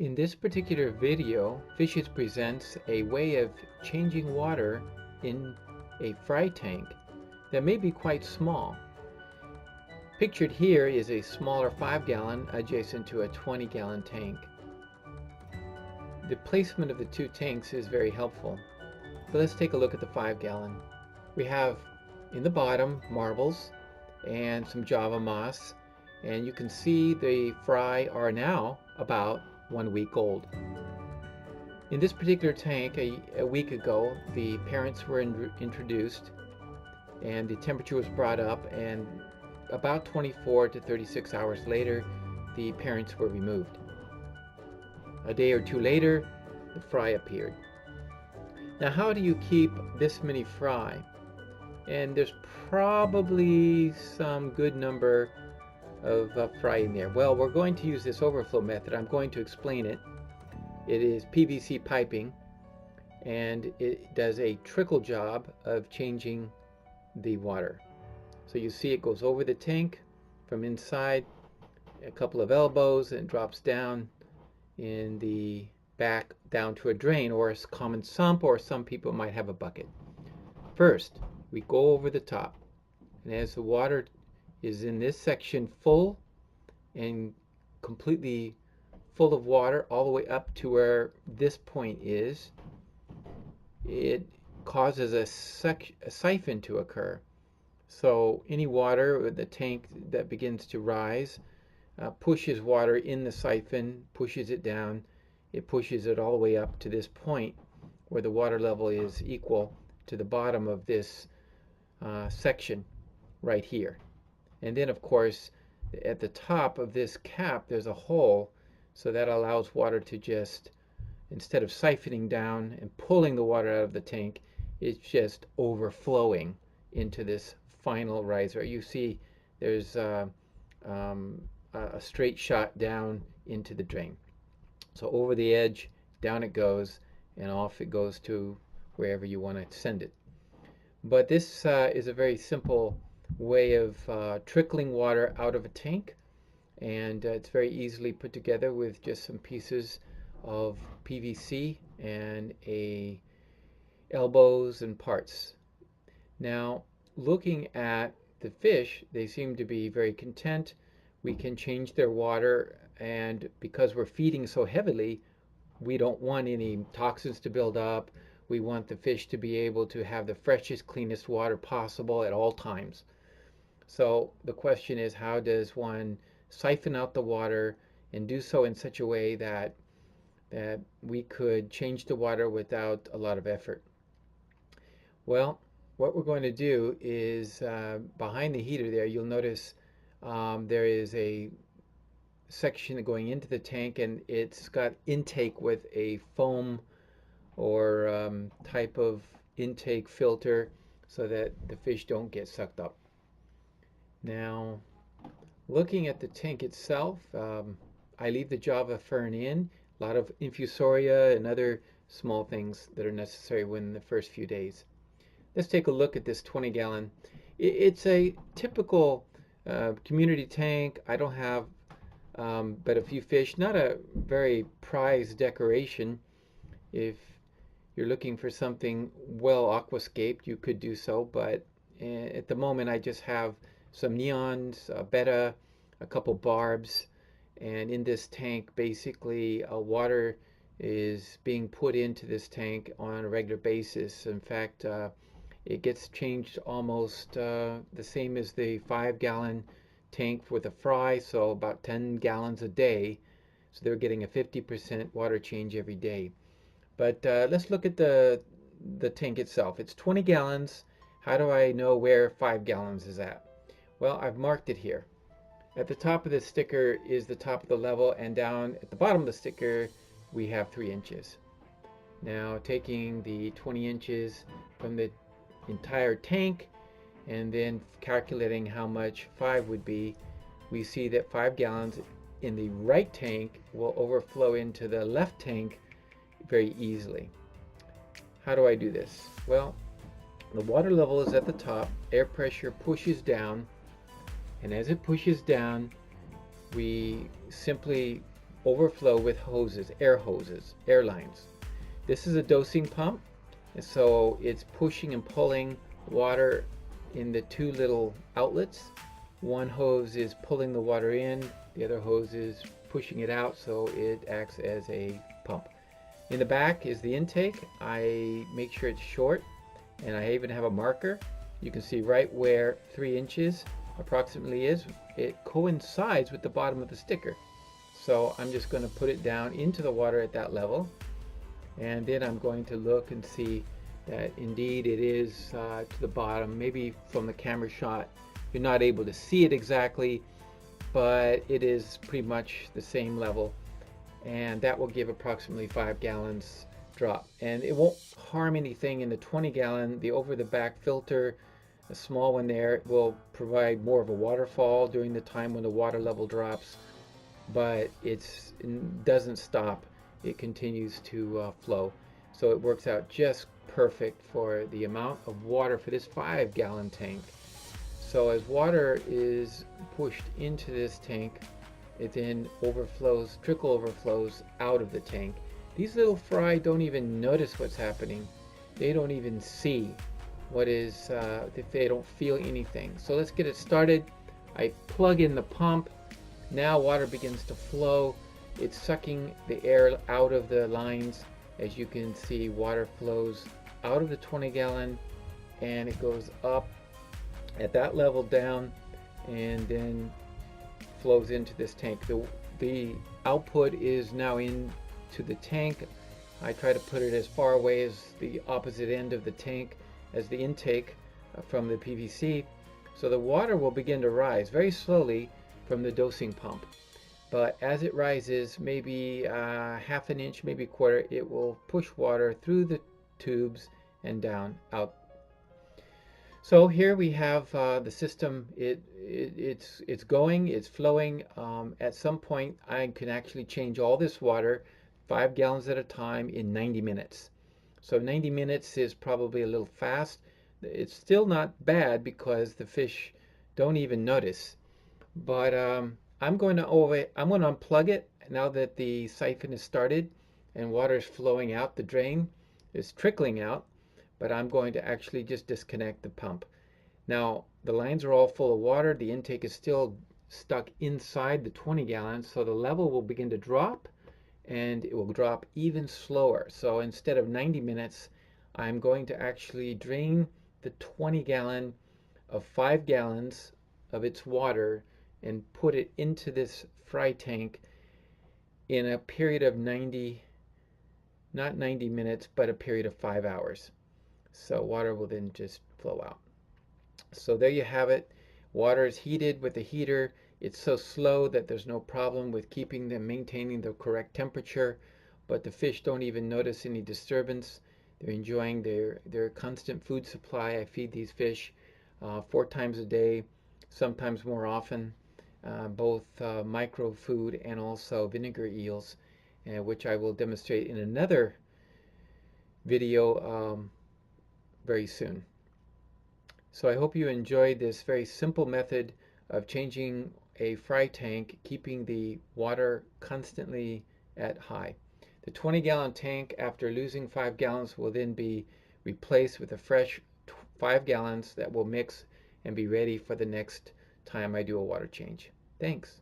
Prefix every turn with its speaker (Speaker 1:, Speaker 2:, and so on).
Speaker 1: In this particular video, Fishez presents a way of changing water in a fry tank that may be quite small. Pictured here is a smaller 5-gallon adjacent to a 20-gallon tank. The placement of the two tanks is very helpful. But let's take a look at the 5-gallon. We have in the bottom marbles and some java moss, and you can see the fry are now about 1 week old. In this particular tank, a week ago, the parents were introduced and the temperature was brought up, and about 24 to 36 hours later, the parents were removed. A day or two later, the fry appeared. Now, how do you keep this many fry? And there's probably some good number of fry in there. Well, we're going to use this overflow method. I'm going to explain it. It is PVC piping, and it does a trickle job of changing the water. So you see it goes over the tank from inside a couple of elbows and drops down in the back down to a drain or a common sump, or some people might have a bucket. First, we go over the top, and as the water is in this section full and completely full of water all the way up to where this point is, it causes a siphon to occur. So any water with the tank that begins to rise pushes water in the siphon, pushes it down, it pushes it all the way up to this point where the water level is equal to the bottom of this section right here. And then, of course, at the top of this cap, there's a hole, so that allows water to just, instead of siphoning down and pulling the water out of the tank, it's just overflowing into this final riser. You see there's a straight shot down into the drain. So over the edge, down it goes, and off it goes to wherever you want to send it. But this is a very simple way of trickling water out of a tank, and it's very easily put together with just some pieces of PVC and elbows and parts. Now, looking at the fish, they seem to be very content. We can change their water, and because we're feeding so heavily, we don't want any toxins to build up. We want the fish to be able to have the freshest, cleanest water possible at all times. So the question is, how does one siphon out the water and do so in such a way that we could change the water without a lot of effort? Well, what we're going to do is behind the heater there, you'll notice there is a section going into the tank, and it's got intake with a foam or type of intake filter so that the fish don't get sucked up. Now, looking at the tank itself, I leave the Java fern in, a lot of infusoria and other small things that are necessary within the first few days. Let's take a look at this 20-gallon. It's a typical community tank. I don't have but a few fish, not a very prized decoration. If you're looking for something well aquascaped, you could do so, but at the moment I just have some neons, a betta, a couple barbs, and in this tank basically water is being put into this tank on a regular basis. In fact, it gets changed almost the same as the 5-gallon tank with a fry, so about 10 gallons a day. So they're getting a 50% water change every day. But let's look at the tank itself. It's 20 gallons. How do I know where 5 gallons is at? Well, I've marked it here. At the top of the sticker is the top of the level, and down at the bottom of the sticker we have 3 inches. Now, taking the 20 inches from the entire tank and then calculating how much 5 would be, we see that 5 gallons in the right tank will overflow into the left tank very easily. How do I do this? Well, the water level is at the top, air pressure pushes down, and as it pushes down, we simply overflow with hoses, air lines. This is a dosing pump, and so it's pushing and pulling water in the two little outlets. One hose is pulling the water in, the other hose is pushing it out, so it acts as a pump. In the back is the intake. I make sure it's short, and I even have a marker. You can see right where 3 inches approximately is. It coincides with the bottom of the sticker. So I'm just going to put it down into the water at that level, and then I'm going to look and see that indeed it is to the bottom. Maybe from the camera shot you're not able to see it exactly, but it is pretty much the same level, and that will give approximately 5 gallons drop, and it won't harm anything in the 20-gallon. The over the back filter, a small one there, will provide more of a waterfall during the time when the water level drops, but it doesn't stop. It continues to flow, so it works out just perfect for the amount of water for this 5-gallon tank. So as water is pushed into this tank, it then overflows, trickle overflows out of the tank. These little fry don't even notice what's happening. They don't even see what is, if they don't feel anything. So let's get it started. I plug in the pump. Now water begins to flow. It's sucking the air out of the lines. As you can see, water flows out of the 20-gallon, and it goes up at that level down, and then flows into this tank. The output is now into the tank. I try to put it as far away as the opposite end of the tank as the intake from the PVC. So the water will begin to rise very slowly from the dosing pump. But as it rises, maybe half an inch, maybe a quarter, it will push water through the tubes and down, out. So here we have the system. It's going, it's flowing. At some point, I can actually change all this water, 5 gallons at a time, in 90 minutes. So 90 minutes is probably a little fast. It's still not bad because the fish don't even notice. But I'm going to unplug it now that the siphon is started and water is flowing out the drain. It's trickling out. But I'm going to actually just disconnect the pump. Now the lines are all full of water. The intake is still stuck inside the 20 gallons, so the level will begin to drop, and it will drop even slower. So instead of 90 minutes, I'm going to actually drain the 20 gallon of 5 gallons of its water and put it into this fry tank in a period of not 90 minutes, but a period of 5 hours. So water will then just flow out. So there you have it. Water is heated with the heater. It's so slow that there's no problem with keeping them maintaining the correct temperature, but the fish don't even notice any disturbance. They're enjoying their constant food supply. I feed these fish 4 times a day, sometimes more often, both micro food and also vinegar eels, which I will demonstrate in another video very soon. So I hope you enjoyed this very simple method of changing a fry tank, keeping the water constantly at high. The 20-gallon tank, after losing 5 gallons, will then be replaced with a fresh 5 gallons that will mix and be ready for the next time I do a water change. Thanks.